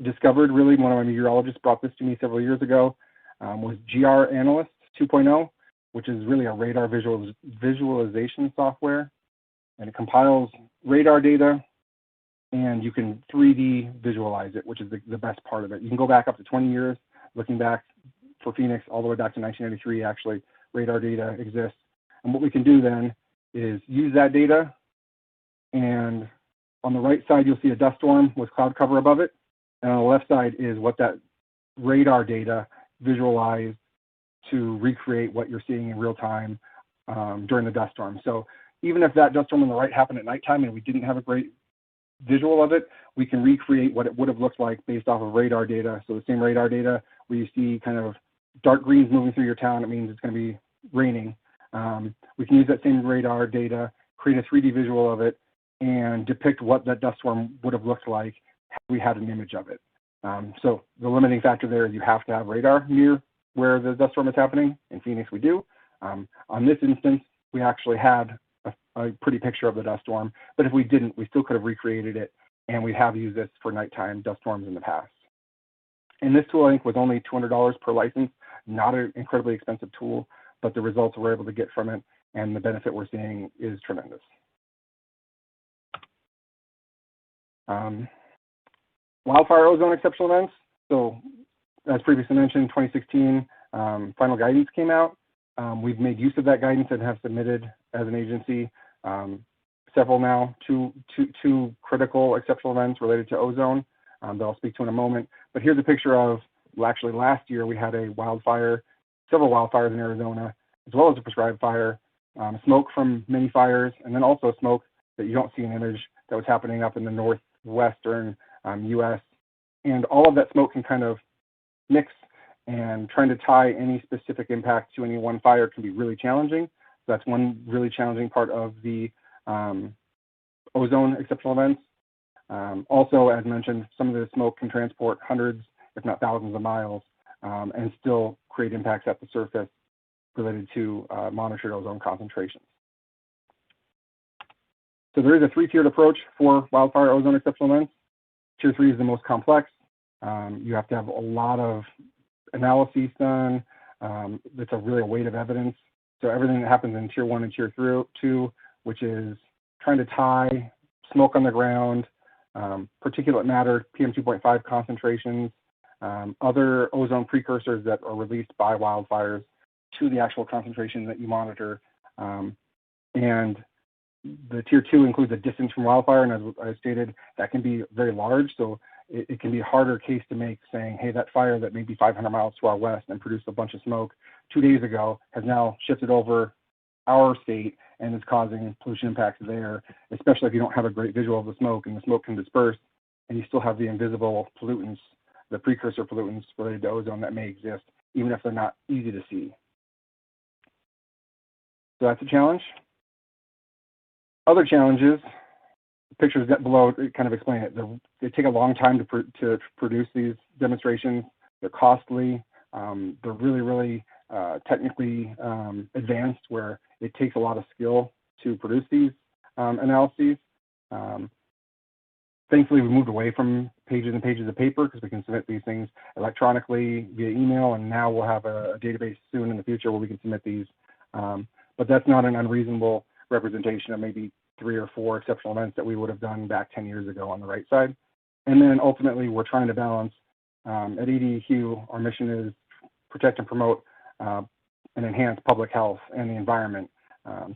discovered, really, one of my meteorologists brought this to me several years ago, was GR Analyst 2.0, which is really a radar visualization software. And it compiles radar data, and you can 3D visualize it, which is the best part of it. You can go back up to 20 years, looking back for Phoenix all the way back to 1993, actually, radar data exists. And what we can do then is use that data, and on the right side, you'll see a dust storm with cloud cover above it. And on the left side is what that radar data visualized to recreate what you're seeing in real time during the dust storm. So even if that dust storm on the right happened at nighttime and we didn't have a great visual of it, we can recreate what it would have looked like based off of radar data. So the same radar data where you see kind of dark greens moving through your town, it means it's going to be raining. We can use that same radar data, create a 3D visual of it, and depict what that dust storm would have looked like had we had an image of it. So the limiting factor there is you have to have radar near where the dust storm is happening. In Phoenix, we do. On this instance, we actually had a pretty picture of the dust storm, but if we didn't, we still could have recreated it, and we have used this for nighttime dust storms in the past. And this tool, I think, was only $200 per license, not an incredibly expensive tool, but the results we're able to get from it and the benefit we're seeing is tremendous. Wildfire ozone exceptional events. So as previously mentioned, 2016 final guidance came out. We've made use of that guidance and have submitted as an agency several now, two critical exceptional events related to ozone that I'll speak to in a moment. But here's a picture of, well, actually last year we had a wildfire, several wildfires in Arizona, as well as a prescribed fire, smoke from many fires, and then also smoke that you don't see an image that was happening up in the northwestern U.S. And all of that smoke can kind of mix, and trying to tie any specific impact to any one fire can be really challenging. So that's one really challenging part of the ozone exceptional events. Also, as mentioned, some of the smoke can transport hundreds, if not thousands of miles, and still create impacts at the surface related to monitored ozone concentrations. So there is a three-tiered approach for wildfire ozone exceptional events. Tier 3 is the most complex. You have to have a lot of analyses done. It's really a weight of evidence. So everything that happens in Tier 1 and Tier 2, which is trying to tie smoke on the ground, particulate matter, PM2.5 concentrations, other ozone precursors that are released by wildfires to the actual concentration that you monitor. And the Tier 2 includes a distance from wildfire, and as I stated, that can be very large. So it can be a harder case to make, saying, hey, that fire that may be 500 miles to our west and produced a bunch of smoke 2 days ago has now shifted over our state and is causing pollution impacts there, especially if you don't have a great visual of the smoke and the smoke can disperse and you still have the invisible pollutants, the precursor pollutants related to ozone that may exist, even if they're not easy to see. So that's a challenge. Other challenges, pictures below kind of explain it. They take a long time to produce these demonstrations. They're costly. They're really technically advanced, where it takes a lot of skill to produce these analyses. Thankfully, we moved away from pages and pages of paper because we can submit these things electronically via email, and now we'll have a database soon in the future where we can submit these. But that's not an unreasonable representation of maybe 3 or 4 exceptional events that we would have done back 10 years ago on the right side. And then ultimately, we're trying to balance, at EDEQ, our mission is protect and promote and enhance public health and the environment.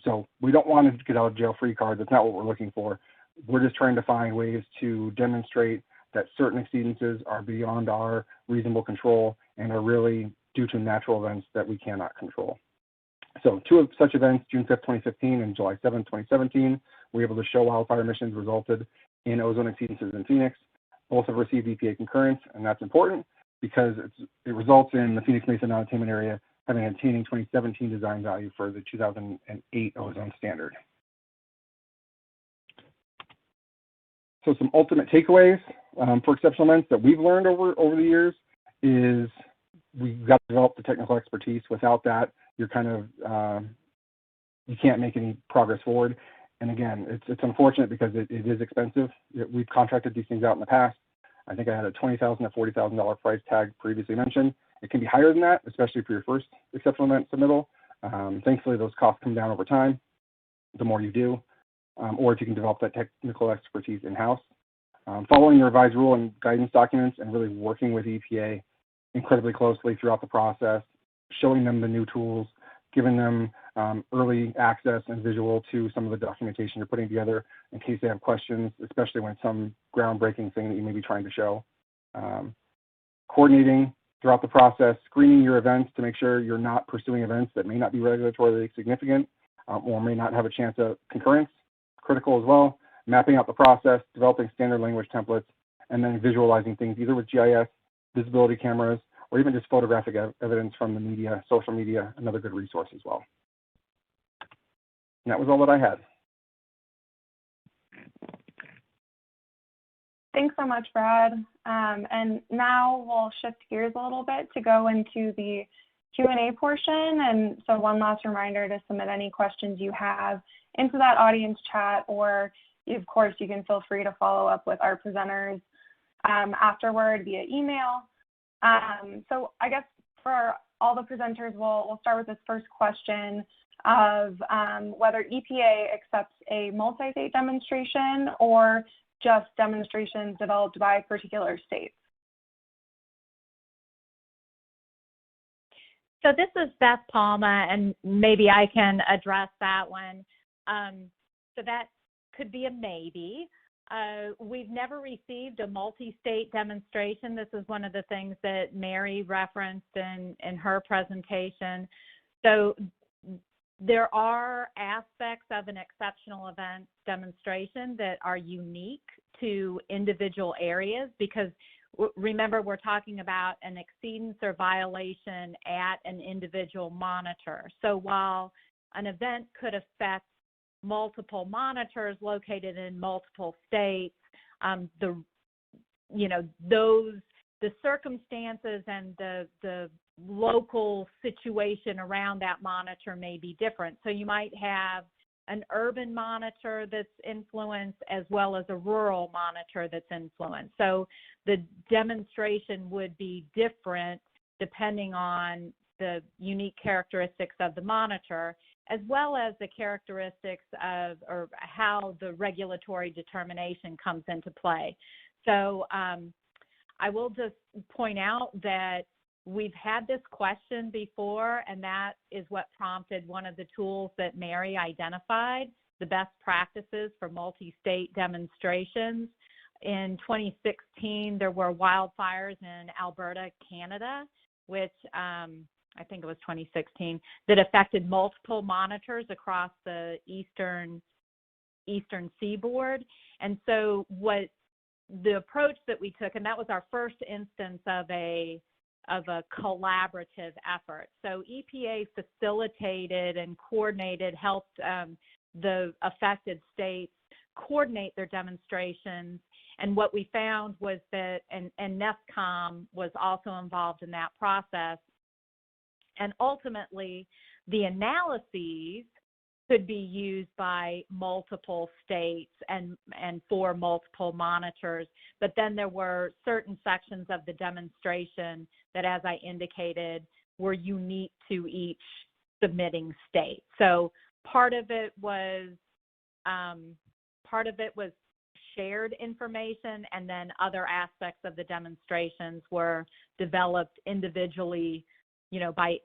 So we don't want to get out of jail free card. That's not what we're looking for. We're just trying to find ways to demonstrate that certain exceedances are beyond our reasonable control and are really due to natural events that we cannot control. So 2 of such events, June 5th, 2015 and July 7th, 2017, we were able to show wildfire emissions resulted in ozone exceedances in Phoenix. Both have received EPA concurrence, and that's important because it results in the Phoenix Mesa non-attainment area having an attaining 2017 design value for the 2008 ozone standard. So some ultimate takeaways for exceptional events that we've learned over the years is we've got to develop the technical expertise. Without that, you're kind of, you can't make any progress forward. And again, it's unfortunate because it is expensive. We've contracted these things out in the past. I think I had a $20,000 to $40,000 price tag previously mentioned. It can be higher than that, especially for your first exceptional event submittal. Thankfully, those costs come down over time, the more you do, or if you can develop that technical expertise in-house. Following the revised rule and guidance documents and really working with EPA incredibly closely throughout the process, showing them the new tools, giving them early access and visual to some of the documentation you're putting together in case they have questions, especially when it's some groundbreaking thing that you may be trying to show. Coordinating throughout the process, screening your events to make sure you're not pursuing events that may not be regulatorily significant or may not have a chance of concurrence, critical as well. Mapping out the process, developing standard language templates, and then visualizing things either with GIS, visibility cameras, or even just photographic evidence from the media, social media, another good resource as well. And that was all that I had. Thanks so much, Brad. And now we'll shift gears a little bit to go into the Q&A portion. And so one last reminder to submit any questions you have into that audience chat, or of course, you can feel free to follow up with our presenters afterward via email. So I guess for all the presenters, we'll start with this first question of whether EPA accepts a multi-state demonstration or just demonstrations developed by particular states. So this is Beth Palma, and maybe I can address that one. So that could be a maybe. We've never received a multi-state demonstration. This is one of the things that Mary referenced in her presentation. So there are aspects of an exceptional event demonstration that are unique to individual areas because remember, we're talking about an exceedance or violation at an individual monitor. So while an event could affect multiple monitors located in multiple states, the circumstances and the local situation around that monitor may be different. So you might have an urban monitor that's influenced as well as a rural monitor that's influenced. So the demonstration would be different depending on the unique characteristics of the monitor, as well as the characteristics of or how the regulatory determination comes into play. So I will just point out that we've had this question before, and that is what prompted one of the tools that Mary identified, the best practices for multi-state demonstrations. In 2016, there were wildfires in Alberta, Canada, which I think it was 2016, that affected multiple monitors across the eastern seaboard. And so what the approach that we took, and that was our first instance of a collaborative effort. So EPA facilitated and coordinated, helped the affected states coordinate their demonstrations. And what we found was that, and NESCOM was also involved in that process. And ultimately, the analyses could be used by multiple states and for multiple monitors. But then there were certain sections of the demonstration that, as I indicated, were unique to each submitting state. So part of it was shared information, and then other aspects of the demonstrations were developed individually, you know, by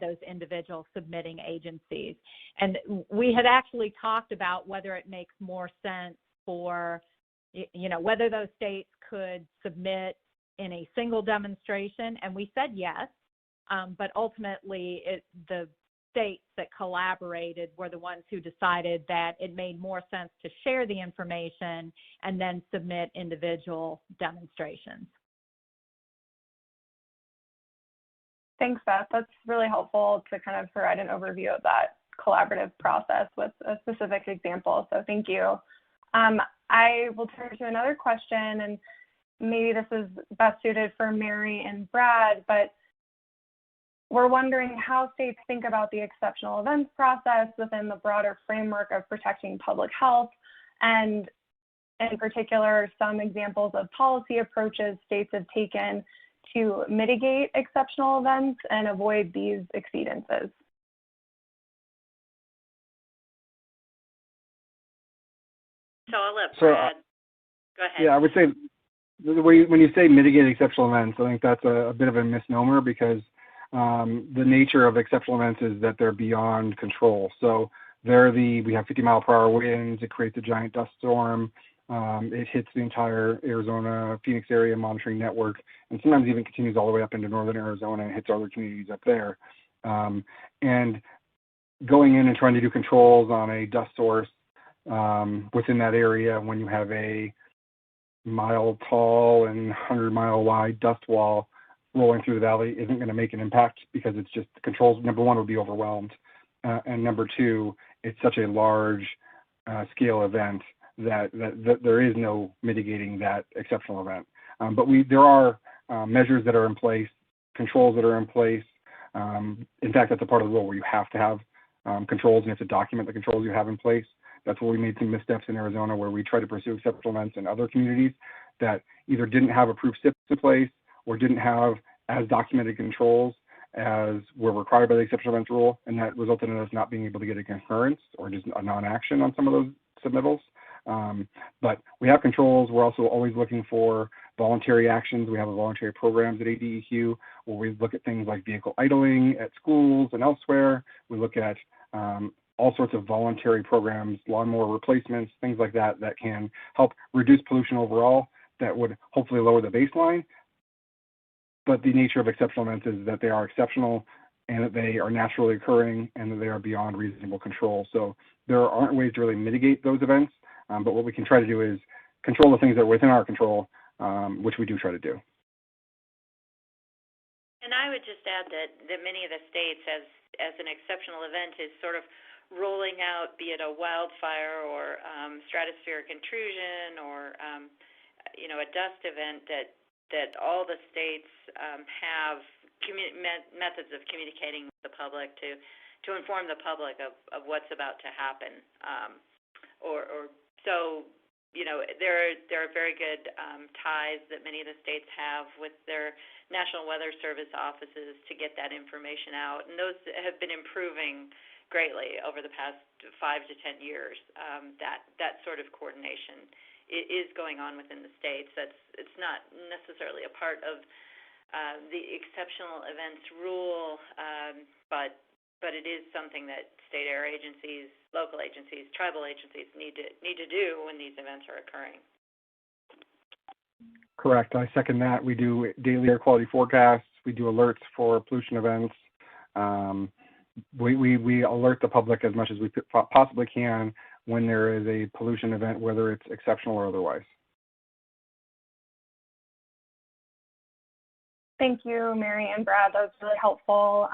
those individual submitting agencies. And we had actually talked about whether it makes more sense for, you know, whether those states could submit in a single demonstration, and we said yes, but ultimately the states that collaborated were the ones who decided that it made more sense to share the information and then submit individual demonstrations. Thanks, Beth. That's really helpful to kind of provide an overview of that collaborative process with a specific example. So thank you. I will turn to another question, and maybe this is best suited for Mary and Brad, but we're wondering how states think about the exceptional events process within the broader framework of protecting public health, and in particular, some examples of policy approaches states have taken to mitigate exceptional events and avoid these exceedances. So I'll let Brad go ahead. Yeah, I would say when you say mitigate exceptional events, I think that's a bit of a misnomer, because the nature of exceptional events is that they're beyond control. So we have 50-mile-per-hour winds. It creates a giant dust storm. It hits the entire Arizona, Phoenix area monitoring network, and sometimes even continues all the way up into northern Arizona and hits other communities up there. And going in and trying to do controls on a dust source within that area when you have a mile-tall and 100-mile-wide dust wall rolling through the valley isn't going to make an impact, because it's just the controls, number one, would be overwhelmed. And number two, it's such a large scale event that there is no mitigating that exceptional event. But there are measures that are in place, controls that are in place. In fact, that's a part of the rule where you have to have controls, and you have to document the controls you have in place. That's where we made some missteps in Arizona, where we tried to pursue exceptional events in other communities that either didn't have approved SIPs in place or didn't have as documented controls as were required by the exceptional events rule, and that resulted in us not being able to get a concurrence or just a non-action on some of those submittals. But we have controls. We're also always looking for voluntary actions. We have voluntary programs at ADEQ where we look at things like vehicle idling at schools and elsewhere. We look at all sorts of voluntary programs, lawnmower replacements, things like that, that can help reduce pollution overall, that would hopefully lower the baseline. But the nature of exceptional events is that they are exceptional and that they are naturally occurring and that they are beyond reasonable control. So there aren't ways to really mitigate those events, but what we can try to do is control the things that are within our control, which we do try to do. And I would just add that many of the states, as an exceptional event, is sort of rolling out, be it a wildfire or stratospheric intrusion or a dust event, that all the states have methods of communicating with the public to to inform the public of what's about to happen. So, there are very good ties that many of the states have with their National Weather Service offices to get that information out, and those have been improving greatly over the past 5 to 10 years. That sort of coordination is going on within the states. It's not necessarily a part of the exceptional events rule, but it is something that state air agencies, local agencies, tribal agencies need to do when these events are occurring. Correct. I second that. We do daily air quality forecasts. We do alerts for pollution events. We alert the public as much as we possibly can when there is a pollution event, whether it's exceptional or otherwise. Thank you, Mary and Brad. That was really helpful.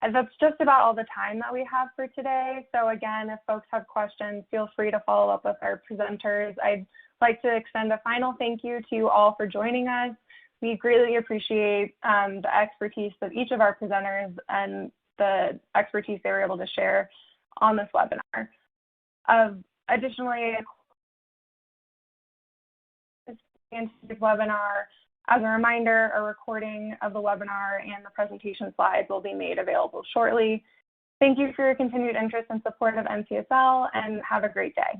And that's just about all the time that we have for today. So again, if folks have questions, feel free to follow up with our presenters. I'd like to extend a final thank you to you all for joining us. We greatly appreciate the expertise of each of our presenters and the expertise they were able to share on this webinar. Additionally, this webinar, as a reminder, a recording of the webinar and the presentation slides will be made available shortly. Thank you for your continued interest and support of NCSL, and have a great day.